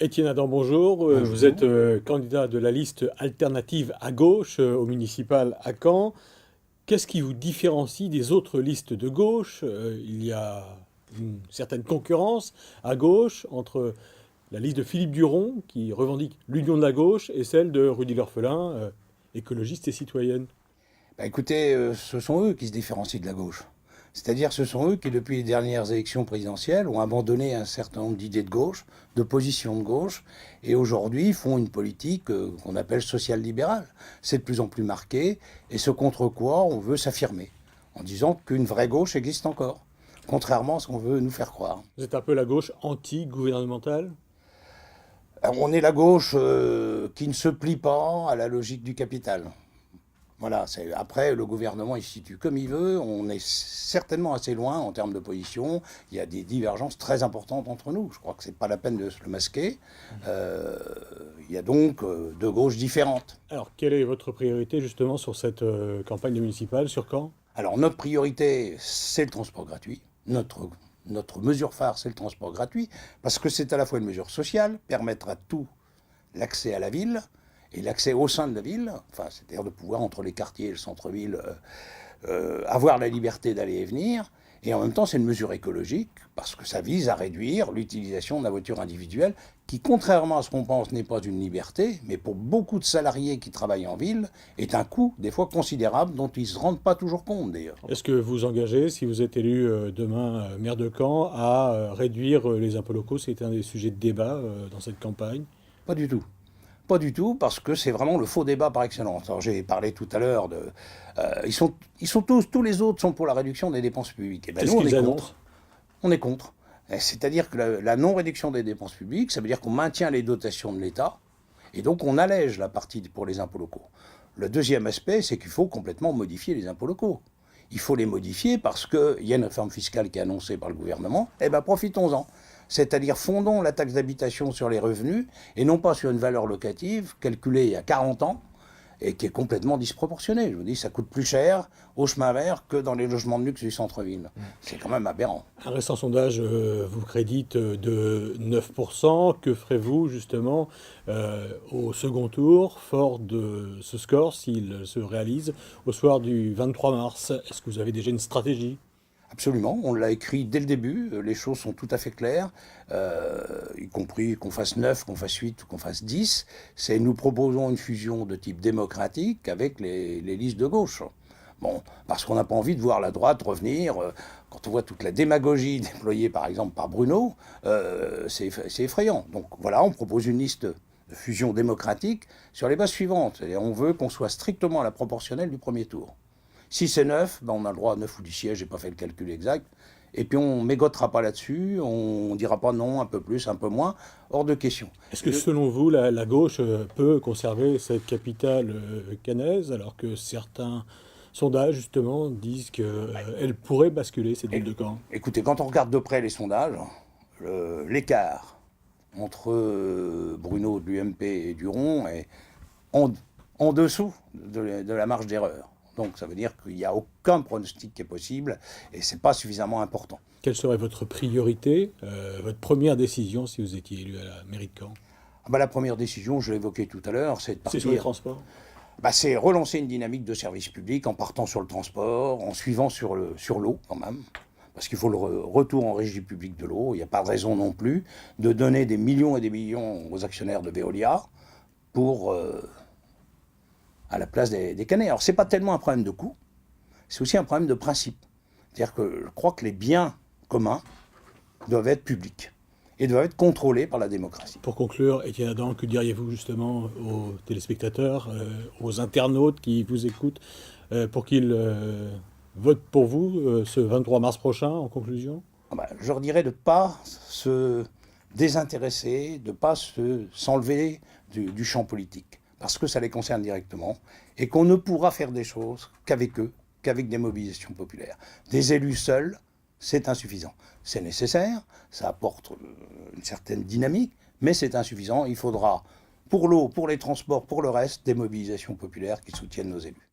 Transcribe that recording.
Étienne Adam, bonjour. Vous êtes candidat de la liste alternative à gauche au municipal à Caen. Qu'est-ce qui vous différencie des autres listes de gauche? Il y a une certaine concurrence à gauche entre la liste de Philippe Duron, qui revendique l'union de la gauche, et celle de Rudy L'Orphelin, écologiste et citoyenne. Bah écoutez, ce sont eux qui se différencient de la gauche. C'est-à-dire ce sont eux qui, depuis les dernières élections présidentielles, ont abandonné un certain nombre d'idées de gauche, de positions de gauche, et aujourd'hui font une politique qu'on appelle social-libérale. C'est de plus en plus marqué, et ce contre quoi on veut s'affirmer, en disant qu'une vraie gauche existe encore, contrairement à ce qu'on veut nous faire croire. Vous êtes un peu la gauche anti-gouvernementale? On est la gauche qui ne se plie pas à la logique du capital. Voilà, après, le gouvernement, il se situe comme il veut. On est certainement assez loin en termes de position. Il y a des divergences très importantes entre nous. Je crois que c'est pas la peine de se le masquer. Il y a donc deux gauches différentes. Alors, quelle est votre priorité justement sur cette campagne municipale sur Caen? Alors, notre priorité, c'est le transport gratuit. Notre mesure phare, c'est le transport gratuit, parce que c'est à la fois une mesure sociale, permettre à tout l'accès à la ville, et l'accès au sein de la ville, enfin, c'est-à-dire de pouvoir, entre les quartiers et le centre-ville, avoir la liberté d'aller et venir. Et en même temps, c'est une mesure écologique, parce que ça vise à réduire l'utilisation de la voiture individuelle, qui, contrairement à ce qu'on pense, n'est pas une liberté, mais pour beaucoup de salariés qui travaillent en ville, est un coût, des fois considérable, dont ils ne se rendent pas toujours compte, d'ailleurs. Est-ce que vous engagez, si vous êtes élu demain maire de Caen, à réduire les impôts locaux? C'est un des sujets de débat dans cette campagne. Pas du tout. Pas du tout, parce que c'est vraiment le faux débat par excellence. Alors j'ai parlé tout à l'heure de... ils sont tous les autres sont pour la réduction des dépenses publiques. Et ben Qu'est-ce nous, on qu'ils est annoncent? contre. On est contre. C'est-à-dire que la non-réduction des dépenses publiques, ça veut dire qu'on maintient les dotations de l'État, et donc on allège la partie pour les impôts locaux. Le deuxième aspect, c'est qu'il faut complètement modifier les impôts locaux. Il faut les modifier parce qu'il y a une réforme fiscale qui est annoncée par le gouvernement. Eh bien, profitons-en. C'est-à-dire fondons la taxe d'habitation sur les revenus et non pas sur une valeur locative calculée il y a 40 ans et qui est complètement disproportionnée. Je vous dis, ça coûte plus cher au chemin vert que dans les logements de luxe du centre-ville. C'est quand même aberrant. Un récent sondage vous crédite de 9%. Que ferez-vous justement au second tour, fort de ce score, s'il se réalise, au soir du 23 mars? Est-ce que vous avez déjà une stratégie? Absolument, on l'a écrit dès le début, les choses sont tout à fait claires, y compris qu'on fasse 9, qu'on fasse 8 ou qu'on fasse 10. C'est nous proposons une fusion de type démocratique avec les listes de gauche. Bon, parce qu'on n'a pas envie de voir la droite revenir. Quand on voit toute la démagogie déployée par exemple par Bruno, c'est effrayant. Donc voilà, on propose une liste de fusion démocratique sur les bases suivantes. C'est-à-dire, on veut qu'on soit strictement à la proportionnelle du premier tour. Si c'est 9, ben on a le droit à 9 ou 10 sièges, j'ai pas fait le calcul exact. Et puis on mégotera pas là-dessus, on dira pas non, un peu plus, un peu moins, hors de question. Est-ce que selon vous, la gauche peut conserver cette capitale caennaise, alors que certains sondages justement disent qu'elle pourrait basculer, cette ville de Caen? Écoutez, quand on regarde de près les sondages, l'écart entre Bruno de l'UMP et Duron est en dessous de la marge d'erreur. Donc ça veut dire qu'il n'y a aucun pronostic qui est possible et c'est pas suffisamment important. Quelle serait votre priorité, votre première décision si vous étiez élu à la mairie de Caen? Ah bah, la première décision, je l'évoquais tout à l'heure, c'est de C'est sur les partir. transports? Bah, c'est relancer une dynamique de service public en partant sur le transport, en suivant sur l'eau quand même. Parce qu'il faut le retour en régie publique de l'eau. Il n'y a pas de raison non plus de donner des millions et des millions aux actionnaires de Veolia pour, à la place des Canets. Alors, ce n'est pas tellement un problème de coût, c'est aussi un problème de principe. C'est-à-dire que je crois que les biens communs doivent être publics et doivent être contrôlés par la démocratie. Pour conclure, Étienne Adam, que diriez-vous justement aux téléspectateurs, aux internautes qui vous écoutent, pour qu'ils votent pour vous ce 23 mars prochain, en conclusion? Ah bah, je leur dirais de ne pas se désintéresser, de ne pas s'enlever du champ politique, parce que ça les concerne directement, et qu'on ne pourra faire des choses qu'avec eux, qu'avec des mobilisations populaires. Des élus seuls, c'est insuffisant. C'est nécessaire, ça apporte une certaine dynamique, mais c'est insuffisant. Il faudra, pour l'eau, pour les transports, pour le reste, des mobilisations populaires qui soutiennent nos élus.